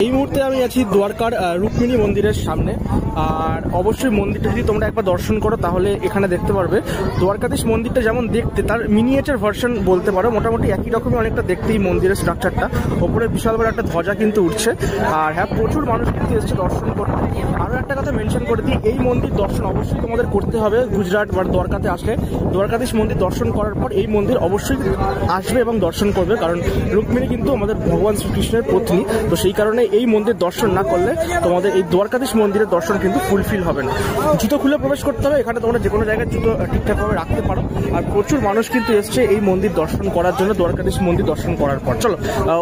এই মুহূর্তে আমি আছি দ্বারকার রুক্মিণী মন্দিরের সামনে। আর অবশ্যই মন্দিরটা যদি তোমরা একবার দর্শন করো তাহলে এখানে দেখতে পারবে দ্বারকাধীশ মন্দিরটা যেমন দেখতে, তার মিনিয়েচার ভার্সন বলতে পারো, মোটামুটি একই রকমই অনেকটা দেখতে এই মন্দিরের স্ট্রাকচারটা। ওপরে বিশাল বড় একটা ধ্বজা কিন্তু উঠছে, আর হ্যাঁ প্রচুর মানুষ কিন্তু এসছে দর্শন করতে। আরও একটা কথা মেনশন করে দিই, এই মন্দির দর্শন অবশ্যই তোমাদের করতে হবে গুজরাট বা দ্বারকাতে আসলে। দ্বারকাধীশ মন্দির দর্শন করার পর এই মন্দির অবশ্যই আসবে এবং দর্শন করবে, কারণ রুক্মিণী কিন্তু আমাদের ভগবান শ্রীকৃষ্ণের পত্নী। তো সেই কারণে এই মন্দির দর্শন না করলে তোমাদের এই দ্বারকাধীশ মন্দিরের দর্শন কিন্তু ফুলফিল হবে না। জুতো খুলে প্রবেশ করতে হবে, এখানে তোমরা যে কোনো জায়গায় জুতো ঠিকঠাকভাবে রাখতে পারো। আর প্রচুর মানুষ কিন্তু এসছে এই মন্দির দর্শন করার জন্য, দ্বারকাধীশ মন্দির দর্শন করার পর। চলো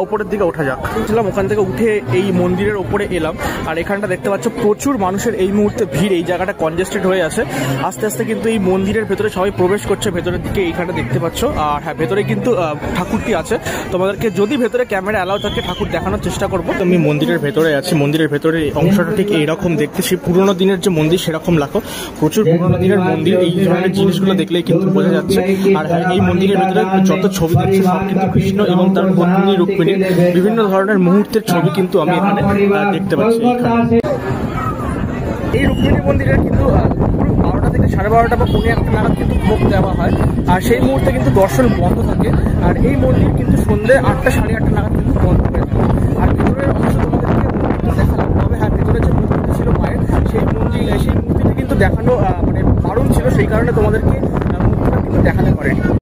ওপরের দিকে ওঠা যাক। ছিলাম ওখান থেকে উঠে এই মন্দিরের ওপরে এলাম, আর এখানটা দেখতে পাচ্ছ প্রচুর মানুষের এই মুহূর্তে ভিড়, এই জায়গাটা কনজেস্টেড হয়ে আছে। আস্তে আস্তে কিন্তু এই মন্দিরের ভেতরে সবাই প্রবেশ করছে ভেতরের দিকে, এইখানটা দেখতে পাচ্ছ। আর হ্যাঁ ভেতরে কিন্তু ঠাকুরটি আছে, তোমাদেরকে যদি ভেতরে ক্যামেরা অ্যালাউ থাকে ঠাকুর দেখানোর চেষ্টা করবো। আমি মন্দিরের ভেতরে আছি, মন্দিরের ভেতরে অংশটা ঠিক এইরকম দেখতে, সেই পুরোনো দিনের যে মন্দির সেরকম লাগো। প্রচুর পুরোনো দিনের মন্দির, এই ধরনের জিনিসগুলো দেখলেই কিন্তু বোঝা যাচ্ছে। আর হ্যাঁ এই মন্দিরের ভেতরে যত ছবি দেখছি সব কিন্তু কৃষ্ণ এবং তার পত্নী রুক্মিণীর বিভিন্ন ধরনের মুহূর্তের ছবি কিন্তু আমি এখানে দেখতে পাচ্ছি। এই রুক্মিণী মন্দিরের কিন্তু 12টা থেকে 12:30 বা 1:45 নাগাদ কিন্তু ভোগ দেওয়া হয়, আর সেই মুহূর্তে কিন্তু দর্শন বন্ধ থাকে। আর এই মন্দির কিন্তু সন্ধ্যে 8টা 8:30 নাগাদ কিন্তু বন্ধ হয়ে যায়। আর ভেতরের অংশ তোমাদেরকে দেখালাম, তবে হ্যাঁ ভেতরে যে মূর্তিটি ছিল মায়ের, সেই মূর্তিটি কিন্তু দেখানো মানে বারণ ছিল, সেই কারণে তোমাদেরকে মূর্তিটা কিন্তু দেখাতে পারেনি।